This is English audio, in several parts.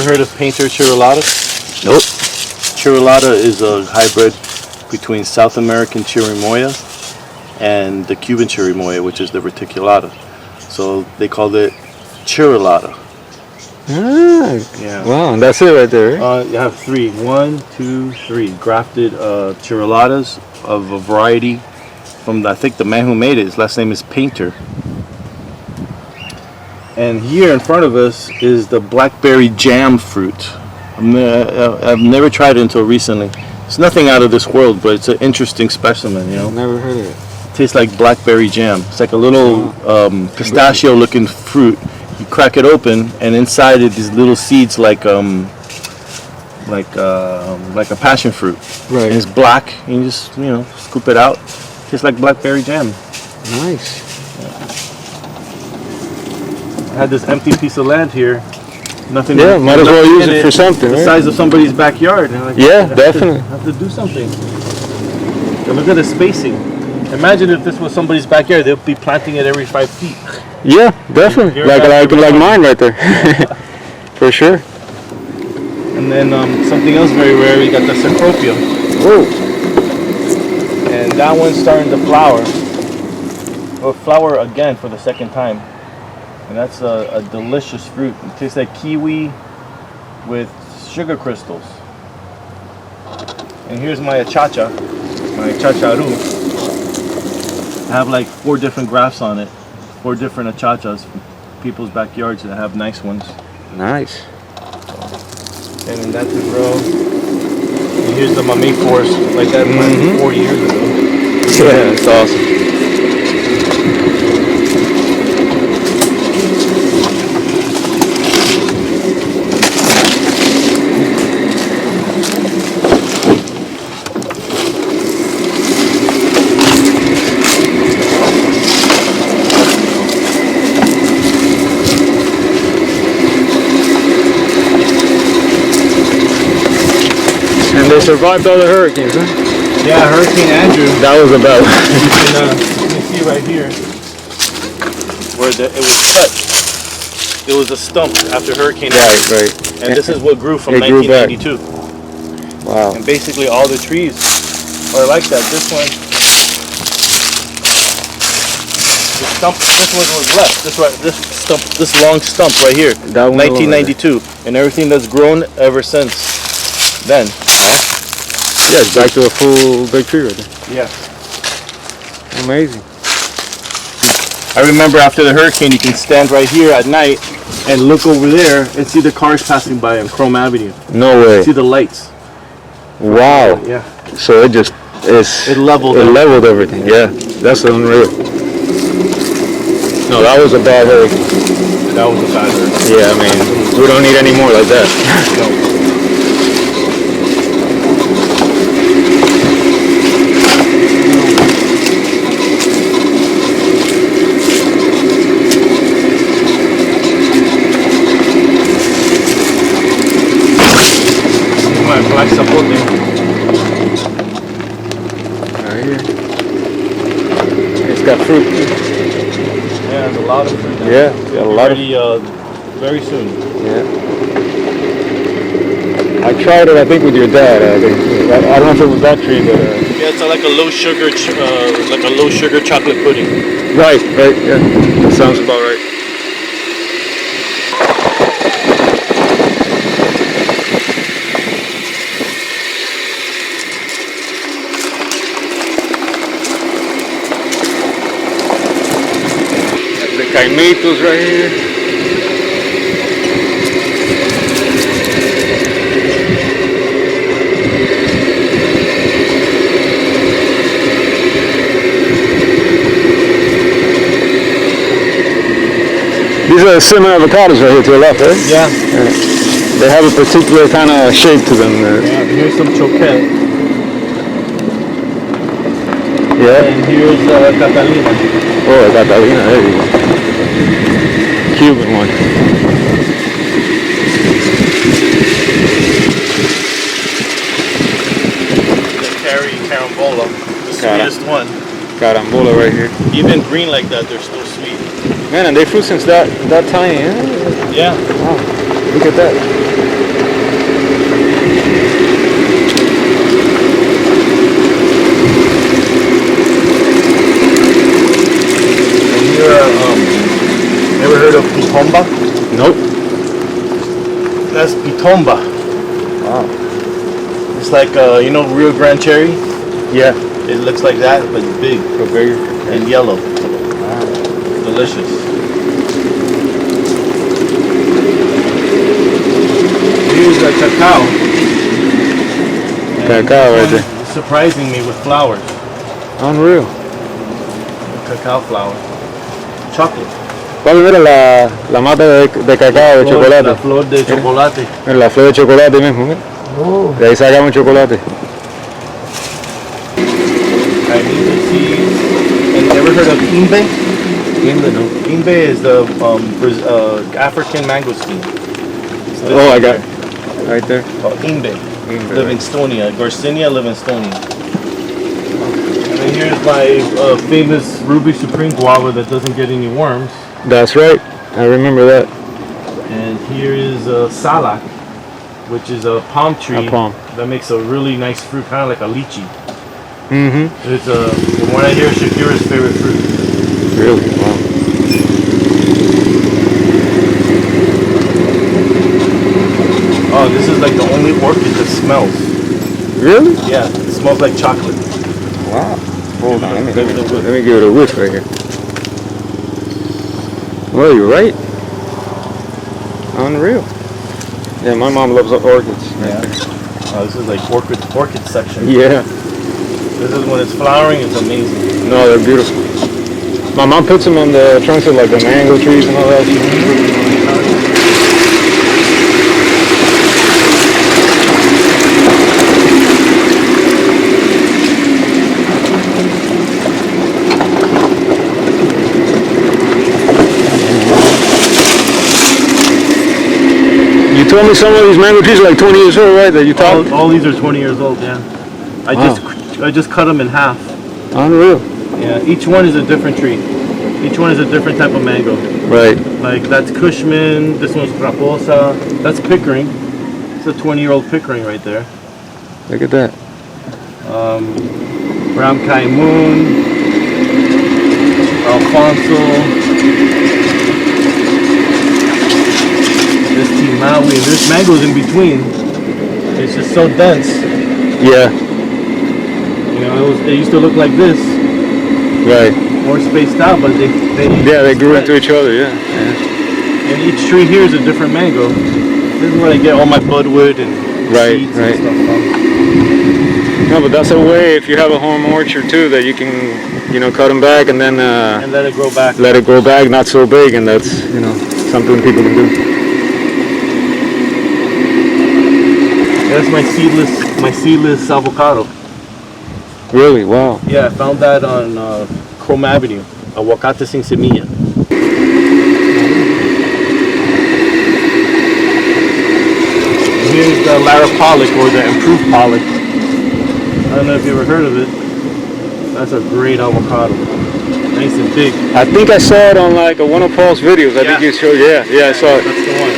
heard of painter chirolata? Nope. Chirolata is a hybrid between South American chirimoya and the Cuban chirimoya, which is the reticulata. So they called it chirolata. Ah, Yeah. wow, and that's it right there. Right? You have 3. 1, 2, 3 grafted chirolatas of a variety from I think the man who made it. His last name is Painter. And here in front of us is the blackberry jam fruit. I've never tried it until recently. It's nothing out of this world, but it's an interesting specimen, you know. I've never heard of it. Tastes like blackberry jam. It's like a little pistachio-looking fruit. You crack it open, and inside it these little seeds like a passion fruit. Right. And it's black. And you just scoop it out. Tastes like blackberry jam. Nice. I had this empty piece of land here. Nothing. Yeah, might as well use it for something. The size of somebody's backyard. Yeah, definitely. Have to do something. And look at the spacing. Imagine if this was somebody's backyard, they'd be planting it every 5 feet. Yeah, definitely. Like mine right there. For sure. And then something else very rare, we got the Cecropia. Whoa. And that one's starting to flower. Or flower again for the second time. And that's a delicious fruit. It tastes like kiwi with sugar crystals. And here's my achacha, my chacharu. I have like 4 different grafts on it, 4 different achachas from people's backyards that have nice ones. Nice. And then that's a grow. And here's the mame forest, like that planted 40 years ago. Yeah, it's awesome. They survived all the hurricanes, huh? Yeah, Hurricane Andrew. That was about. You can see right here where it was cut. It was a stump after Hurricane Andrew. Right. And this is what grew from it 1992. Grew wow. And basically all the trees are like that. This one, the stump. This one was left. This long stump right here. That one 1992, and everything that's grown ever since then. Yeah, it's back to a full big tree right there. Yeah. Amazing. I remember after the hurricane, you can stand right here at night and look over there and see the cars passing by on Chrome Avenue. No way. See the lights. Wow. Yeah. So it leveled everything. Yeah. That's unreal. No, that was a bad hurricane. That was a bad hurricane. Yeah, I mean, we don't need any more like that. No. Black sapote. Right here. It's got fruit. Yeah, there's a lot of fruit now. Yeah, got a lot very soon. Yeah. I tried it, I think, with your dad. I don't know if it was that tree, but. Yeah, it's like a low sugar chocolate pudding. Right. Yeah, that sounds about right. Caimitos right here. These are cinnamon avocados right here to the left, right? Yeah. They have a particular kind of shape to them. Yeah, here's some choquette. Yeah. And here's Catalina. Oh, Catalina, there you go. Cuban one. The carambola, the sweetest one. Carambola right here. Even green like that, they're still sweet. Man, and they fruit since that tiny, huh? Yeah. Wow, look at that. Ever heard of pitomba? Nope. That's pitomba. Wow. It's like you know Rio Grande cherry. Yeah. It looks like that, but it's big So big. and yellow. Wow. Delicious. Here's a cacao. Cacao right there. It's surprising me with flowers. Unreal. Cacao flower. Chocolate. ¿Cuál era la mata de cacao de chocolate? La flor de chocolate. Mira, la flor de chocolate mismo, mira. Oh. De ahí sacamos chocolate. Chinese seeds. And you ever heard of imbe? Imbe, no. Imbe is the African mangosteen. Oh, I got it. Right there. Called imbe. Imbe, Livingstonia. Garcinia livingstonia. And then here's my famous Ruby Supreme guava that doesn't get any worms. That's right. I remember that. And here is salak, which is a palm tree A palm. that makes a really nice fruit, kind of like a lychee. Mm-hmm. It's from what I hear, Shakira's favorite fruit. Really? Wow. Oh, this is like the only orchid that smells. Really? Yeah, it smells like chocolate. Wow. Hold on. Let me Give it a whiff. give it a whiff right here. Well, you're right. Unreal. Yeah, my mom loves orchids. Yeah. Oh, this is like orchid section. Yeah. This is when it's flowering. It's amazing. No, they're beautiful. My mom puts them on the trunks of like the mango trees and all that. You told me some of these mango trees are like 20 years old, right? That you talked? All these are 20 years old. Yeah. Wow. I just cut them in half. Unreal. Yeah. Each one is a different tree. Each one is a different type of mango. Right. Like that's Cushman. This one's Raposa. That's Pickering. It's a 20-year-old Pickering right there. Look at that. Ram Kai Moon. Alfonso. This Team Maui, and there's mangoes in between. It's just so dense. Yeah. You know, they used to look like this, Right. more spaced out, but they grew into each other. Yeah. And each tree here is a different mango. This is where I get all my budwood and seeds and stuff from. No, but that's a way if you have a home orchard too that you can, cut them back and then And let it grow back. let it grow back, not so big, and that's something people can do. That's my seedless avocado. Really? Wow. Yeah, I found that on Chrome Avenue, aguacate sin semilla. Here's the Lara pollock, or the improved pollock. I don't know if you ever heard of it. That's a great avocado. Nice and big. I think I saw it on like one of Paul's videos. I think you showed. Yeah, I saw it. That's the one.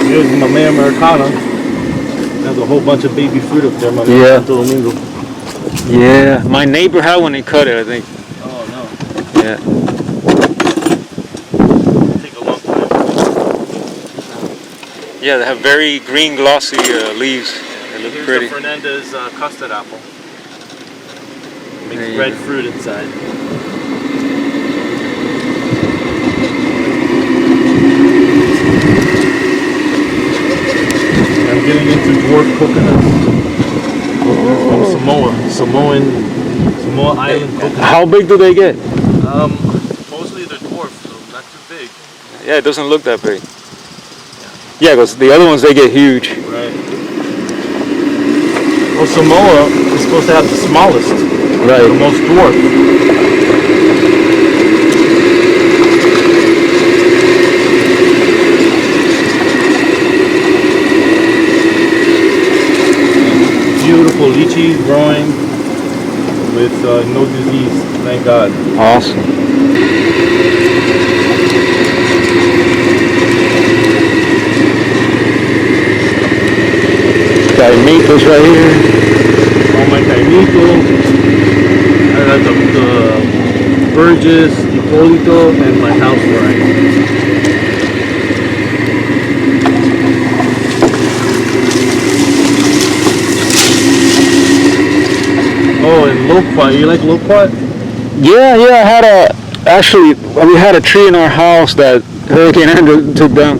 Here's Mamea Americana. There's a whole bunch of baby fruit up there, Mamea Santo Domingo. Yeah, my neighbor had one. He cut it, I think. Oh no. Yeah. Take a long time. Yeah, they have very green, glossy leaves. They look Here's pretty. the Fernandez custard apple. There Makes you red go. fruit inside. I'm getting into dwarf coconuts. From Samoa Island coconut. How big do they get? Mostly they're dwarfs, so not too big. Yeah, it doesn't look that big. Yeah, because the other ones, they get huge. Right. Well, Samoa is supposed to have the smallest, the most dwarf. Beautiful lychees growing with no disease, thank God. Awesome. caimitos right here. All my caimitos. I got the Burgess, Hipolito, and my house variety. Oh, and loquat. You like loquat? Yeah, I had we had a tree in our house that Hurricane Andrew took down.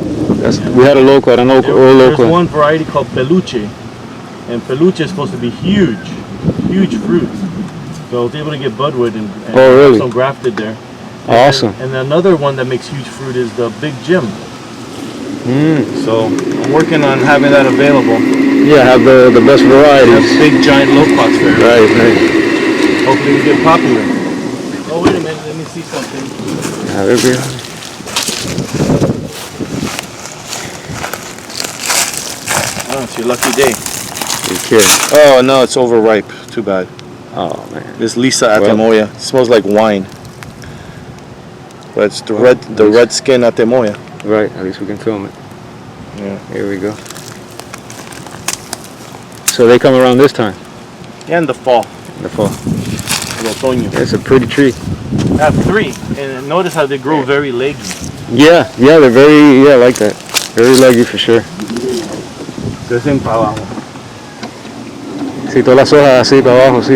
We had a loquat, an old There's loquat. one variety called peluche, and peluche is supposed to be huge fruit. So I was able to get budwood and really? some grafted there. Awesome. And another one that makes huge fruit is the Big Jim. So I'm working on having that available. Yeah, have the best varieties. Big giant loquats there. Right. Hopefully we get popular. Oh wait a minute, let me see something. Yeah, there we go. Oh, it's your lucky day. You kidding? Oh no, it's overripe. Too bad. Oh man. This Lisa Atemoya. It smells like wine. But it's the red skin Atemoya. Right, at least we can film it. Yeah. Here we go. So they come around this time? Yeah, in the fall. In the fall. It's a pretty tree. I have 3, and notice how they grow very leggy. Yeah, they're very, I like that. Very leggy for sure. Crecen para abajo. Sí, todas las hojas así para abajo, sí.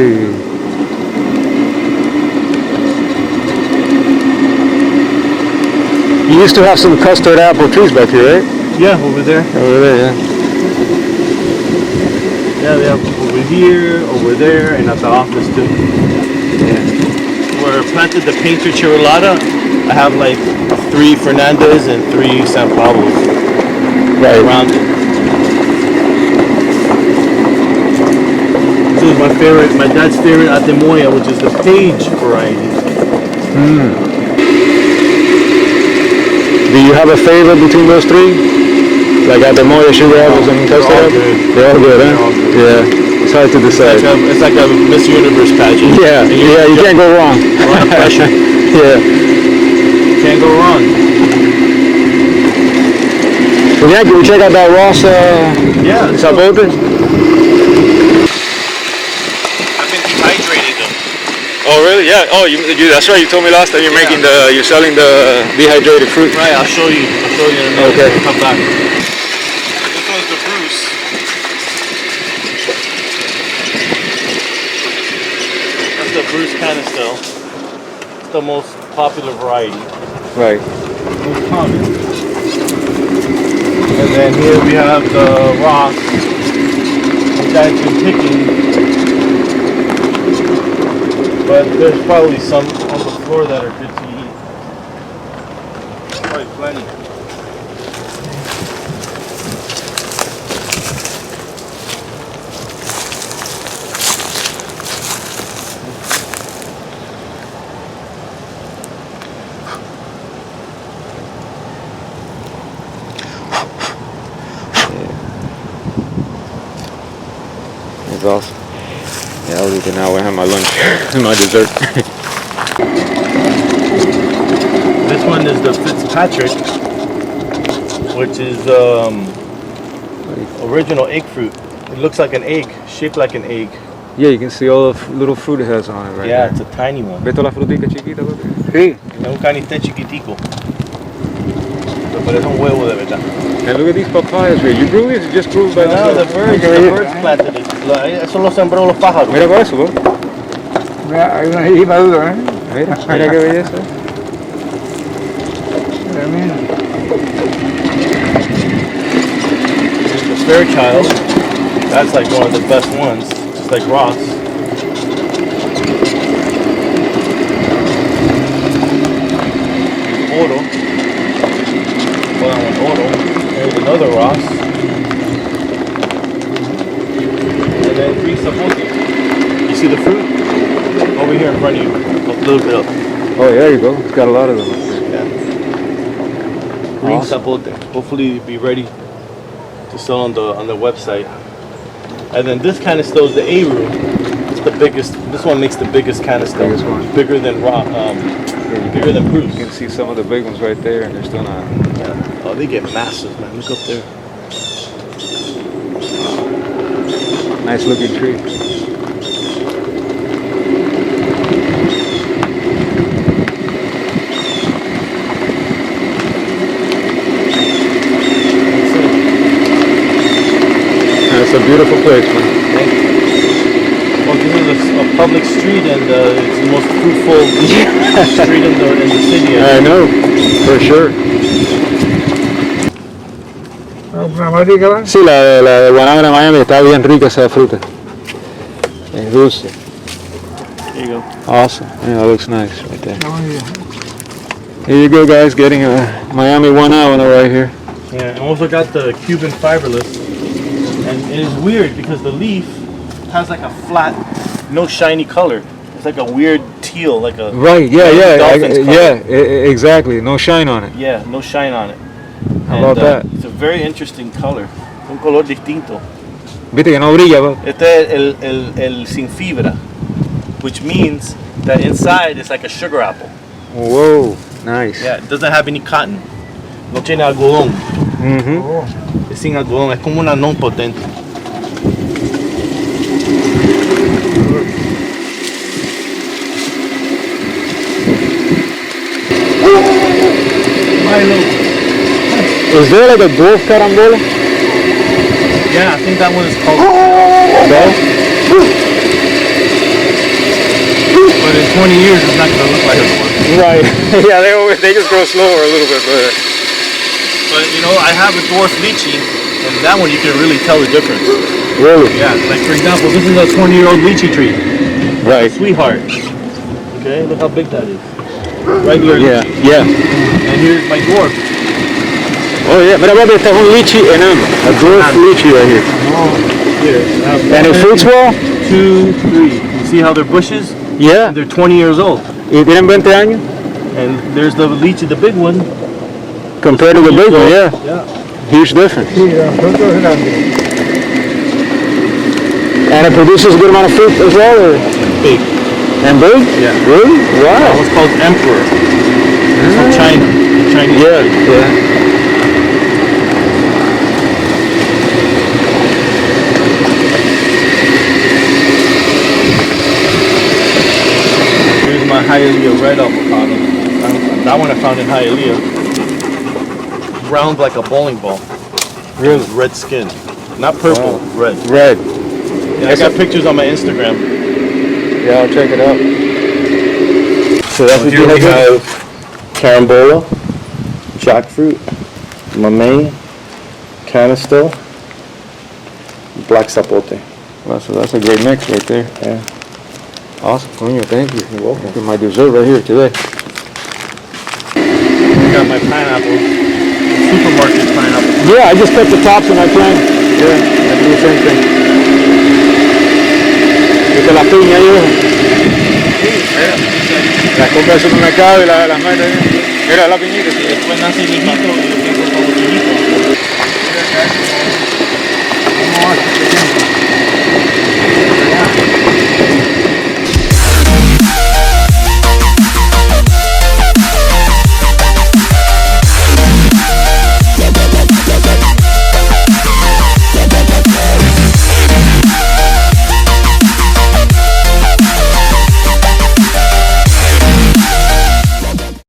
You used to have some custard apple trees back here, right? Yeah, over there. Over there, yeah. Yeah, they have over here, over there, and at the office too. Yeah. Where I planted the painter chirolata, I have like 3 Fernandez and 3 San Pablos. Right. Around it. This is my dad's favorite Atemoya, which is the Page variety. Do you have a favorite between those 3? Like Atemoya, sugar apples, and custard? They're all good, huh? They're all good. Yeah. It's hard to decide. It's like a Miss Universe pageant. Yeah, you can't go wrong. A lot of pressure. Yeah. Can't go wrong. Well, yeah, can we check out that Ross sapote? I've been dehydrating them. Oh, really? Yeah. Oh, you that's right. You told me last time you're you're selling the dehydrated fruit. Right, I'll show you. in a minute. Okay. Come back. This one's the Bruce. That's the Bruce Canistel. It's the most popular variety. Right. Most common. And then here we have the Ross, which I've been picking. But there's probably some on the floor that are good to eat. Probably plenty. It's awesome. Yeah, I'll eat it now when I have my lunch and my dessert. This one is the Fitzpatrick, which is original egg fruit. It looks like an egg, shaped like an egg. Yeah, you can see all the little fruit it has on it right Yeah, there. it's a tiny one. ¿Ves todas las fruticas chiquitas? Sí. Es un caniste chiquitico. Pero parece un huevo de verdad. And look at these papayas here. You grew these or just grew by No, the themselves? birds planted it. Eso lo sembró los pájaros. Mira para eso, ¿no? Mira, hay una ahí madura, ¿eh? Mira qué belleza. Mira. The Fairchild, that's like one of the best ones, just like Ross. Oro. Well, that one Oro. There's another Ross. And then 3 Sapote. You see the fruit? Over here in front of you. A little bit up. Oh, yeah, there you go. It's got a lot of them. Yeah. Green Awesome. Sapote. Hopefully it'll be ready to sell on the website. And then this canister is the A-room. It's the biggest. This one makes the biggest canister. Biggest one. Bigger than bigger than Bruce. You can see some of the big ones right there, and they're still not. Yeah. Oh, they get massive, man. Look up there. Nice looking tree. It's a beautiful place, man. Well, this is a public street, and it's the most fruitful street in the city. I know, for sure. ¿Una matica más? Sí, la de Guanábana, Miami, está bien rica esa fruta. Es dulce. There you go. Awesome. Yeah, that looks nice right there. No, yeah. Here you go, guys, getting a Miami Guanábana right here. Yeah, I also got the Cuban fiberless, and it is weird because the leaf has like a flat, no shiny color. It's like a weird teal, like a Right, yeah, dolphin's color. exactly. No shine on it. Yeah, no shine on it. How about that? It's a very interesting color. Un color distinto. Viste que no brilla, bro. Este es el sin fibra, which means that inside it's like a sugar apple. Whoa, nice. Yeah, it doesn't have any cotton. No tiene algodón. Mm-hmm. Oh, Es sin algodón, es como una non potente. Milo. Is there like a dwarf carambola? Yeah, I think that one is called. No? But in 20 years, it's not going to look like a dwarf. Right. Yeah, they just grow slower a little bit, but But you know, I have a dwarf lychee, and that one you can really tell the difference. really? Yeah, like for example, this is a 20-year-old lychee tree. Right. Sweetheart. Okay, look how big that is. Regular Yeah, lychee. yeah. And here's my dwarf. Oh yeah, mira papi, este es un lychee enano. A dwarf lychee right here. Here. I have And it one, fruits well? 2, 3. You see how they're bushes? Yeah. And they're 20 years old. Y tienen 20 años? And there's the lychee, the big one. Compared to the big one, yeah. Yeah. Huge difference. sí, los frutos grandes. And it produces a good amount of fruit as well? Or? Big. And big? Yeah. Really? That Wow. was called Emperor. It's from China. Chinese. Yeah, yeah. Here's my Hialeah red avocado. That one I found in Hialeah. Round like a bowling ball. Really? Red skin. Not purple, Wow. red. Red. Yeah, I got pictures on my Instagram. Yeah, I'll check it out. So that's what Here you we have. have carambola, jackfruit, mamey, canister, black sapote. Well, so that's a great mix right there. Yeah. Awesome. Coño, thank you. You're welcome. Look at my dessert right here today. I got my pineapple, supermarket pineapple. Yeah, I just cut the tops and I plant. Yeah, I do the same thing. Viste la piña ahí, las compras del supermercado y las metas ahí. Mira la piñita. Y después nace el hijito y yo tengo como chiquito.